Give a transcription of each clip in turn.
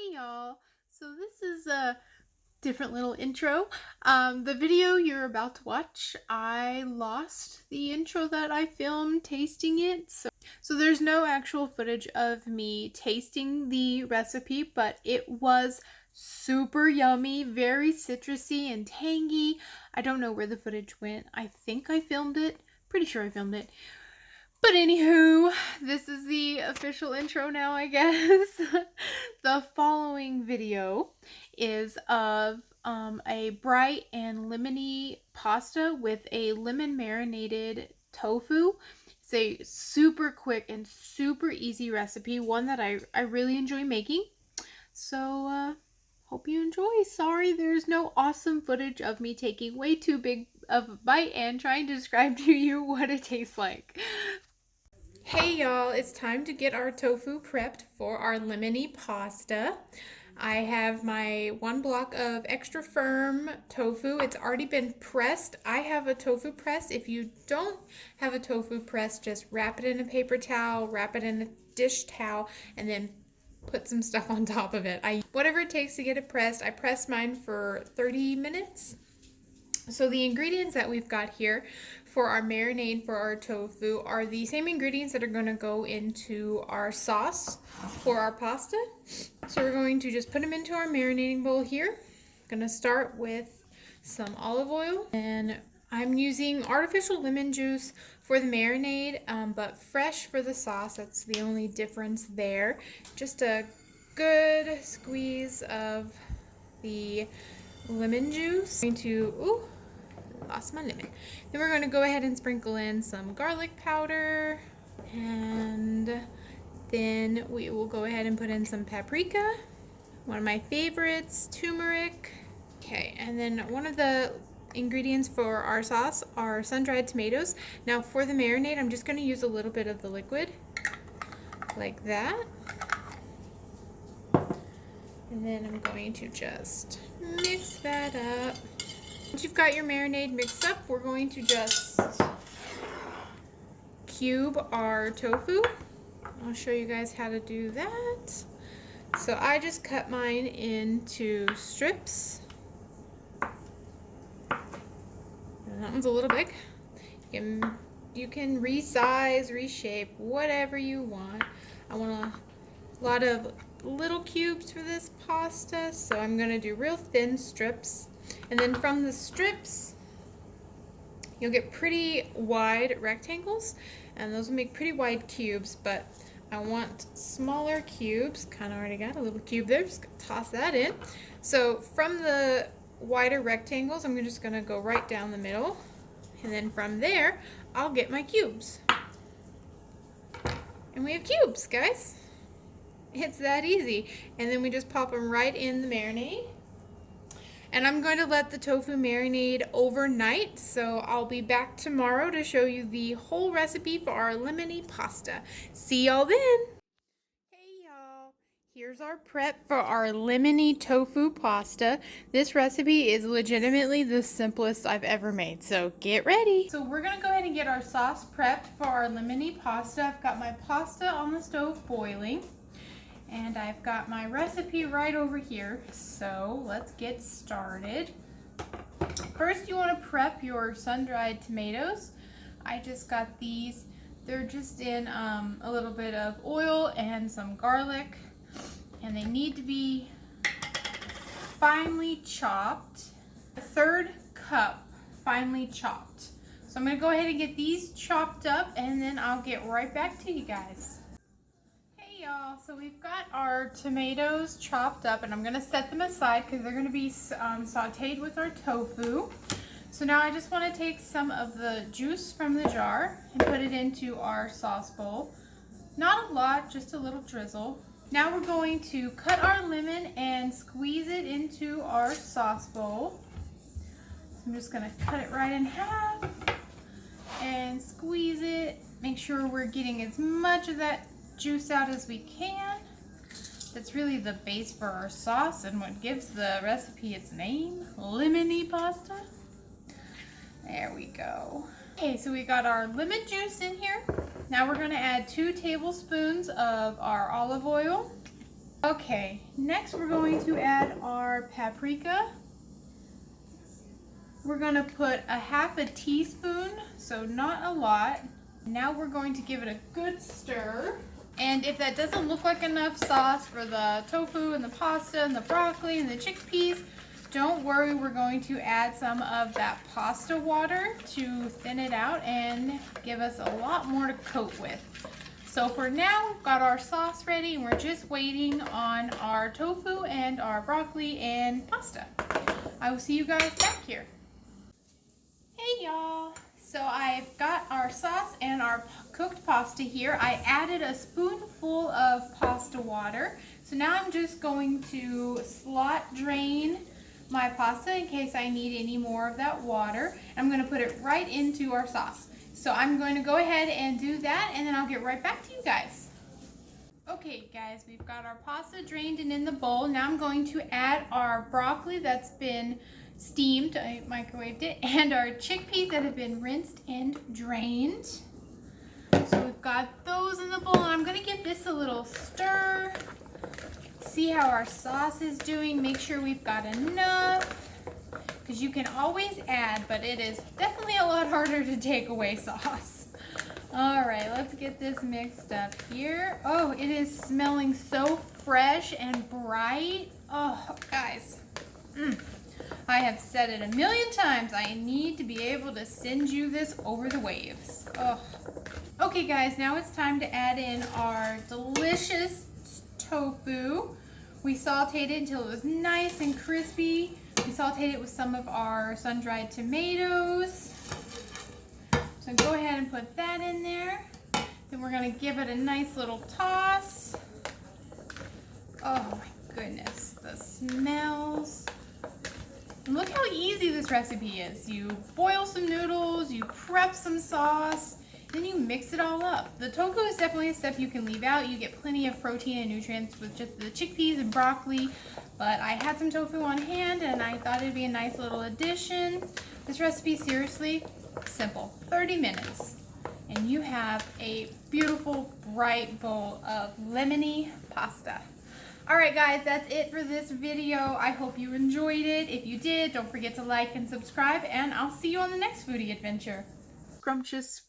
Hey y'all, so this is a different little intro. The video you're about to watch, I lost the intro that I filmed tasting it. So there's no actual footage of me tasting the recipe, but it was super yummy, very citrusy and tangy. I don't know where the footage went. I think I filmed it. Pretty sure I filmed it. But anywho, this is the official intro now, I guess. The following video is of a bright and lemony pasta with a lemon marinated tofu. It's a super quick and super easy recipe, one that I really enjoy making. So, hope you enjoy. Sorry there's no awesome footage of me taking way too big of a bite and trying to describe to you what it tastes like. Hey y'all, it's time to get our tofu prepped for our lemony pasta. I have my 1 block of extra firm tofu. It's already been pressed. I have a tofu press. If you don't have a tofu press, just wrap it in a paper towel, wrap it in a dish towel, and then put some stuff on top of it. Whatever it takes to get it pressed. I pressed mine for 30 minutes. So the ingredients that we've got here for our marinade for our tofu are the same ingredients that are going to go into our sauce for our pasta. So we're going to just put them into our marinating bowl here. I'm going to start with some olive oil, and I'm using artificial lemon juice for the marinade, but fresh for the sauce. That's the only difference there. Just a good squeeze of the lemon juice. Lost my lemon. Then we're going to go ahead and sprinkle in some garlic powder, and then we will go ahead and put in some paprika, one of my favorites, turmeric. Okay, and then one of the ingredients for our sauce are sun-dried tomatoes. Now for the marinade, I'm just going to use a little bit of the liquid, like that. And then I'm going to just mix that up. Once you've got your marinade mixed up, we're going to just cube our tofu. I'll show you guys how to do that. So I just cut mine into strips. And that one's a little big. You can resize, reshape, whatever you want. I want a lot of little cubes for this pasta, so I'm going to do real thin strips. And then from the strips, you'll get pretty wide rectangles, and those will make pretty wide cubes, but I want smaller cubes. Kind of already got a little cube there, just gonna toss that in. So from the wider rectangles, I'm just gonna go right down the middle, and then from there, I'll get my cubes. And we have cubes, guys. It's that easy. And then we just pop them right in the marinade. And I'm going to let the tofu marinate overnight, so I'll be back tomorrow to show you the whole recipe for our lemony pasta. See y'all then! Hey y'all! Here's our prep for our lemony tofu pasta. This recipe is legitimately the simplest I've ever made, so get ready! So we're going to go ahead and get our sauce prepped for our lemony pasta. I've got my pasta on the stove boiling. And I've got my recipe right over here, so let's get started. First, you want to prep your sun-dried tomatoes. I just got these. They're just in a little bit of oil and some garlic, and they need to be finely chopped. A 1/3 cup finely chopped. So I'm going to go ahead and get these chopped up, and then I'll get right back to you guys. Y'all, so we've got our tomatoes chopped up, and I'm going to set them aside because they're going to be sauteed with our tofu. So now I just want to take some of the juice from the jar and put it into our sauce bowl. Not a lot, just a little drizzle. Now we're going to cut our lemon and squeeze it into our sauce bowl. So I'm just going to cut it right in half and squeeze it. Make sure we're getting as much of that juice out as we can. That's really the base for our sauce and what gives the recipe its name, lemony pasta. There we go. Okay, so we got our lemon juice in here. Now we're going to add 2 tablespoons of our olive oil. Okay, next we're going to add our paprika. We're going to put a half a teaspoon, so not a lot. Now we're going to give it a good stir. And if that doesn't look like enough sauce for the tofu and the pasta and the broccoli and the chickpeas, don't worry, we're going to add some of that pasta water to thin it out and give us a lot more to coat with. So for now, we've got our sauce ready and we're just waiting on our tofu and our broccoli and pasta. I will see you guys back here. Hey y'all! So I've got our sauce and our cooked pasta here. I added a spoonful of pasta water. So now I'm just going to slot drain my pasta in case I need any more of that water. I'm going to put it right into our sauce. So I'm going to go ahead and do that and then I'll get right back to you guys. Okay guys, we've got our pasta drained and in the bowl. Now I'm going to add our broccoli that's been steamed, I microwaved it, and our chickpeas that have been rinsed and drained. So we've got those in the bowl and I'm going to give this a little stir. See how our sauce is doing, make sure we've got enough. Because you can always add, but it is definitely a lot harder to take away sauce. All right, let's get this mixed up here. Oh, it is smelling so fresh and bright. Oh, guys. I have said it a million times. I need to be able to send you this over the waves. Oh. Okay, guys, now it's time to add in our delicious tofu. We sauteed it until it was nice and crispy. We sauteed it with some of our sun-dried tomatoes. So go ahead and put that in there. Then we're going to give it a nice little toss. Oh my goodness, the smells. And look how easy this recipe is. You boil some noodles, you prep some sauce, then you mix it all up. The tofu is definitely a step you can leave out. You get plenty of protein and nutrients with just the chickpeas and broccoli, but I had some tofu on hand and I thought it'd be a nice little addition. This recipe, seriously, simple. 30 minutes and you have a beautiful bright bowl of lemony pasta. Alright guys, that's it for this video. I hope you enjoyed it. If you did, don't forget to like and subscribe, and I'll see you on the next foodie adventure. Scrumptious.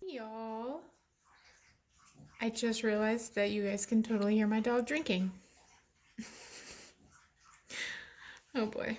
Y'all, I just realized that you guys can totally hear my dog drinking. Oh boy.